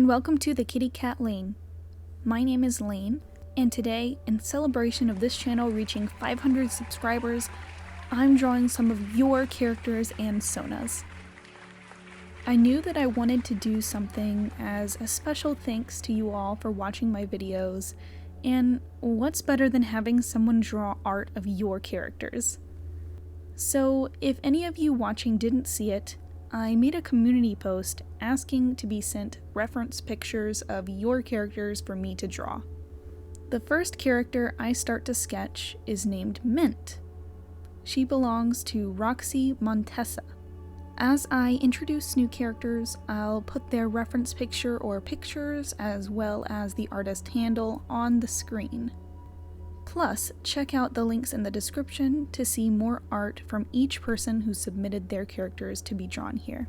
and welcome to the Kitty Cat Lane. My name is Lane, and today, in celebration of this channel reaching 500 subscribers, I'm drawing some of your characters and Sona's. I knew that I wanted to do something as a special thanks to you all for watching my videos, and what's better than having someone draw art of your characters? So, if any of you watching didn't see it, I made a community post asking to be sent reference pictures of your characters for me to draw. The first character I start to sketch is named Mint. She belongs to Roxy Montesa. As I introduce new characters, I'll put their reference picture or pictures as well as the artist handle on the screen. Plus, check out the links in the description to see more art from each person who submitted their characters to be drawn here.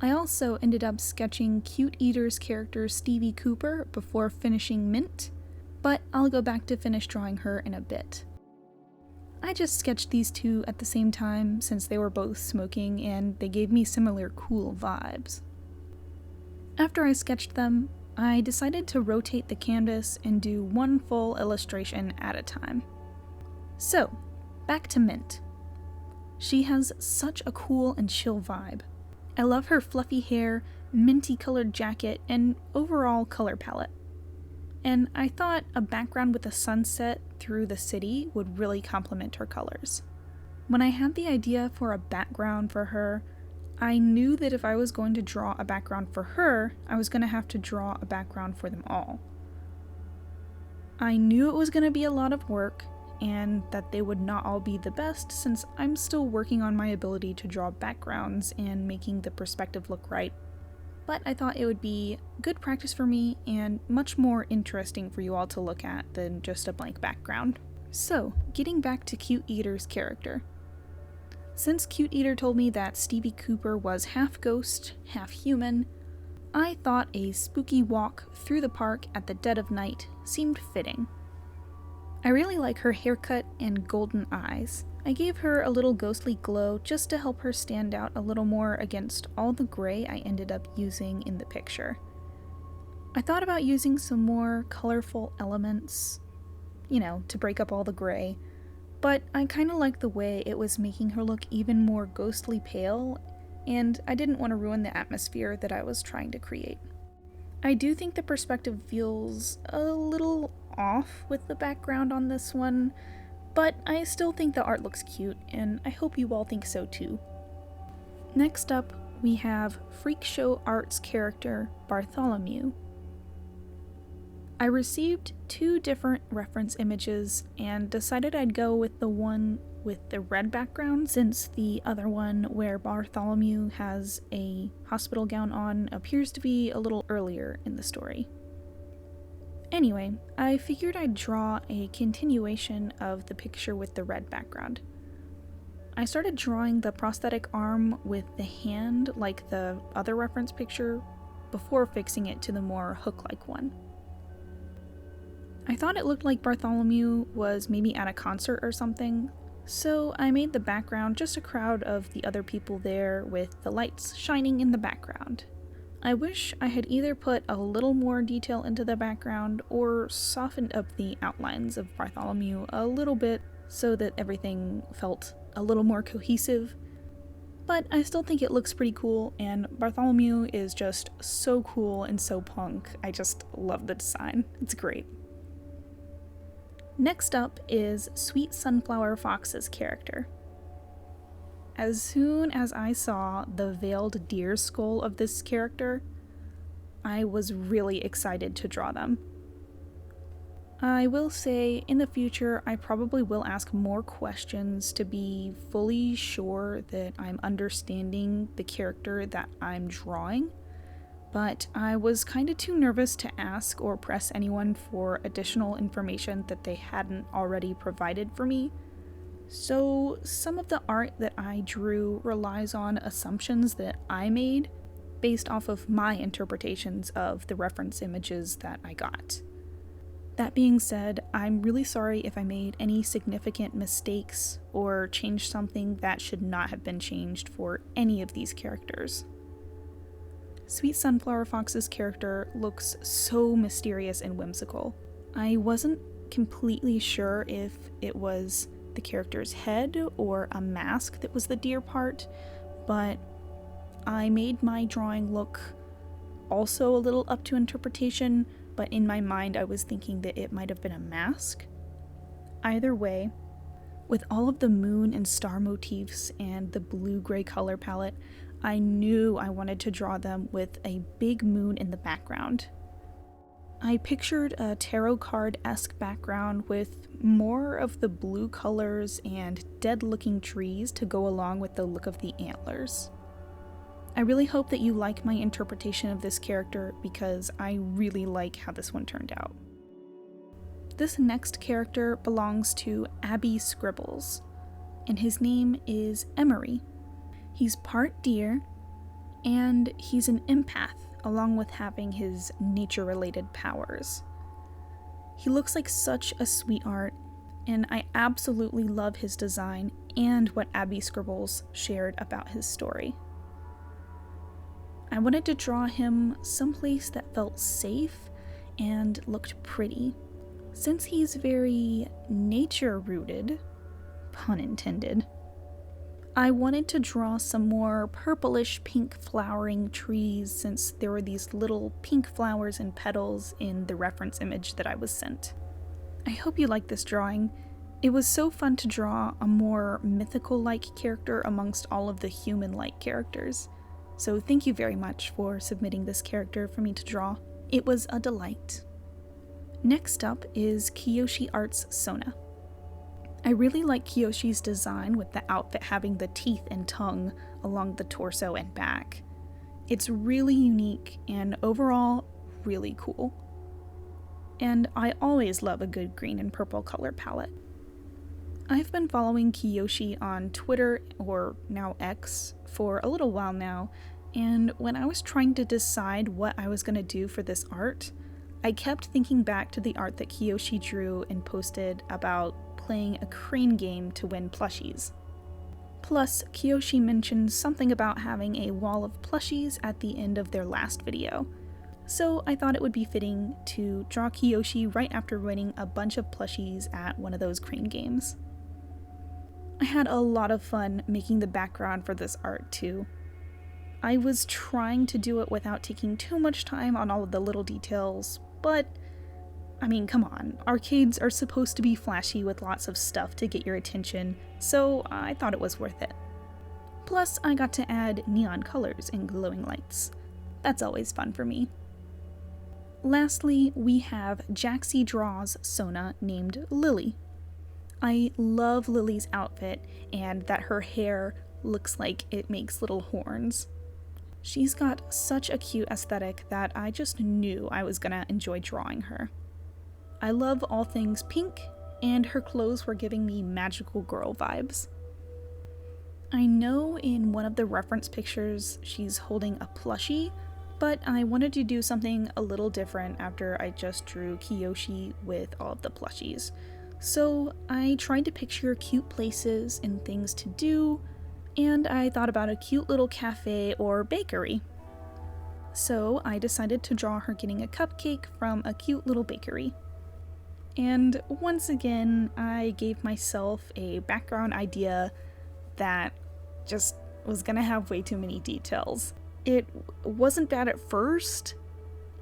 I also ended up sketching Cute Eater's character Stevie Cooper before finishing Mint, but I'll go back to finish drawing her in a bit. I just sketched these two at the same time since they were both smoking and they gave me similar cool vibes. After I sketched them, I decided to rotate the canvas and do one full illustration at a time. So, back to Mint. She has such a cool and chill vibe. I love her fluffy hair, minty colored jacket, and overall color palette. And I thought a background with a sunset through the city would really complement her colors. When I had the idea for a background for her, I knew that if I was going to draw a background for her, I was going to have to draw a background for them all. I knew it was going to be a lot of work, and that they would not all be the best since I'm still working on my ability to draw backgrounds and making the perspective look right. But I thought it would be good practice for me and much more interesting for you all to look at than just a blank background. So, getting back to Cute Eater's character. Since Cute Eater told me that Stevie Cooper was half ghost, half human, I thought a spooky walk through the park at the dead of night seemed fitting. I really like her haircut and golden eyes. I gave her a little ghostly glow just to help her stand out a little more against all the gray I ended up using in the picture. I thought about using some more colorful elements, to break up all the gray, but I kind of liked the way it was making her look even more ghostly pale, and I didn't want to ruin the atmosphere that I was trying to create. I do think the perspective feels a little off with the background on this one, but I still think the art looks cute, and I hope you all think so too. Next up, we have Freak Show Art's character, Bartholomew. I received two different reference images and decided I'd go with the one with the red background since the other one where Bartholomew has a hospital gown on appears to be a little earlier in the story. Anyway, I figured I'd draw a continuation of the picture with the red background. I started drawing the prosthetic arm with the hand like the other reference picture before fixing it to the more hook-like one. I thought it looked like Bartholomew was maybe at a concert or something, so I made the background just a crowd of the other people there with the lights shining in the background. I wish I had either put a little more detail into the background or softened up the outlines of Bartholomew a little bit so that everything felt a little more cohesive, but I still think it looks pretty cool, and Bartholomew is just so cool and so punk. I just love the design. It's great. Next up is Sweet Sunflower Fox's character. As soon as I saw the veiled deer skull of this character, I was really excited to draw them. I will say, in the future, I probably will ask more questions to be fully sure that I'm understanding the character that I'm drawing, but I was kind of too nervous to ask or press anyone for additional information that they hadn't already provided for me. So some of the art that I drew relies on assumptions that I made based off of my interpretations of the reference images that I got. That being said, I'm really sorry if I made any significant mistakes or changed something that should not have been changed for any of these characters. Sweet Sunflower Fox's character looks so mysterious and whimsical. I wasn't completely sure if it was the character's head or a mask that was the deer part, but I made my drawing look also a little up to interpretation, but in my mind I was thinking that it might have been a mask. Either way, with all of the moon and star motifs and the blue-gray color palette, I knew I wanted to draw them with a big moon in the background. I pictured a tarot card-esque background with more of the blue colors and dead-looking trees to go along with the look of the antlers. I really hope that you like my interpretation of this character because I really like how this one turned out. This next character belongs to Abby Scribbles, and his name is Emery. He's part deer, and he's an empath, along with having his nature-related powers. He looks like such a sweetheart, and I absolutely love his design and what Abby Scribbles shared about his story. I wanted to draw him someplace that felt safe and looked pretty. Since he's very nature-rooted, pun intended, I wanted to draw some more purplish pink flowering trees since there were these little pink flowers and petals in the reference image that I was sent. I hope you like this drawing. It was so fun to draw a more mythical-like character amongst all of the human-like characters. So thank you very much for submitting this character for me to draw. It was a delight. Next up is Kiyoshi Art's Sona. I really like Kiyoshi's design with the outfit having the teeth and tongue along the torso and back. It's really unique and overall really cool. And I always love a good green and purple color palette. I've been following Kiyoshi on Twitter, or now X, for a little while now, and when I was trying to decide what I was going to do for this art, I kept thinking back to the art that Kiyoshi drew and posted about playing a crane game to win plushies. Plus, Kiyoshi mentioned something about having a wall of plushies at the end of their last video. So I thought it would be fitting to draw Kiyoshi right after winning a bunch of plushies at one of those crane games. I had a lot of fun making the background for this art too. I was trying to do it without taking too much time on all of the little details, but I mean, come on, arcades are supposed to be flashy with lots of stuff to get your attention, so I thought it was worth it. Plus, I got to add neon colors and glowing lights. That's always fun for me. Lastly, we have Jaxie Draws Sona named Lily. I love Lily's outfit and that her hair looks like it makes little horns. She's got such a cute aesthetic that I just knew I was gonna enjoy drawing her. I love all things pink, and her clothes were giving me magical girl vibes. I know in one of the reference pictures she's holding a plushie, but I wanted to do something a little different after I just drew Kiyoshi with all of the plushies. So I tried to picture cute places and things to do, and I thought about a cute little cafe or bakery. So I decided to draw her getting a cupcake from a cute little bakery. And once again, I gave myself a background idea that just was gonna have way too many details. It wasn't bad at first,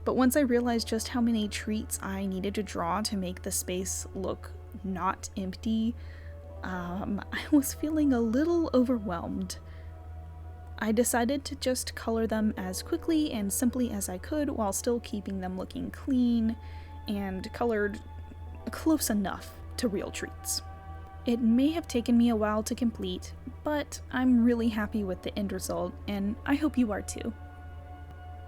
but once I realized just how many treats I needed to draw to make the space look not empty, I was feeling a little overwhelmed. I decided to just color them as quickly and simply as I could while still keeping them looking clean and colored close enough to real treats. It may have taken me a while to complete, but I'm really happy with the end result, and I hope you are too.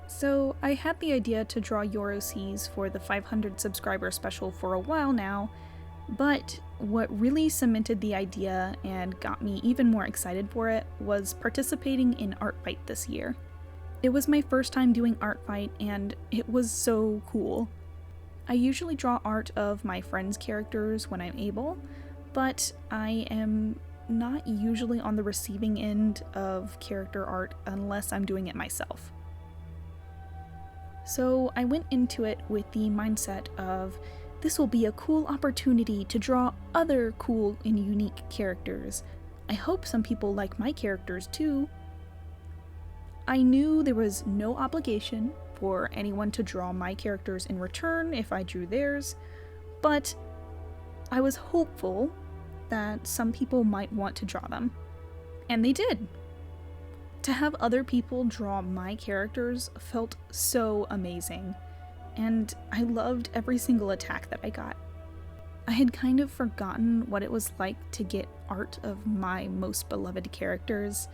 So I had the idea to draw Yorosees for the 500 subscriber special for a while now, but what really cemented the idea and got me even more excited for it was participating in Art Fight this year. It was my first time doing Art Fight, and it was so cool. I usually draw art of my friends' characters when I'm able, but I am not usually on the receiving end of character art unless I'm doing it myself. So I went into it with the mindset of this will be a cool opportunity to draw other cool and unique characters. I hope some people like my characters too. I knew there was no obligation for anyone to draw my characters in return if I drew theirs, but I was hopeful that some people might want to draw them. And they did. To have other people draw my characters felt so amazing, and I loved every single attack that I got. I had kind of forgotten what it was like to get art of my most beloved characters,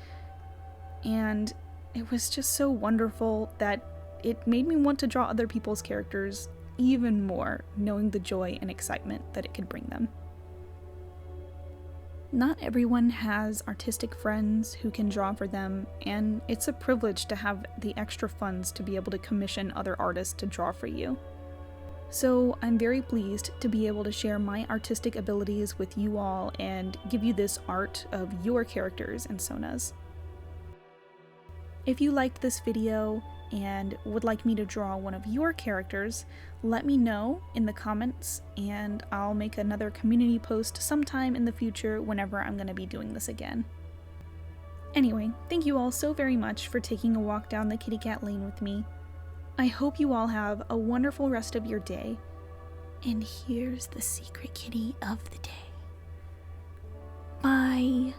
and it was just so wonderful that it made me want to draw other people's characters even more, knowing the joy and excitement that it could bring them. Not everyone has artistic friends who can draw for them, and it's a privilege to have the extra funds to be able to commission other artists to draw for you. So I'm very pleased to be able to share my artistic abilities with you all and give you this art of your characters and Sonas. If you liked this video and would like me to draw one of your characters, let me know in the comments and I'll make another community post sometime in the future whenever I'm going to be doing this again. Anyway, thank you all so very much for taking a walk down the kitty cat lane with me. I hope you all have a wonderful rest of your day. And here's the secret kitty of the day. Bye!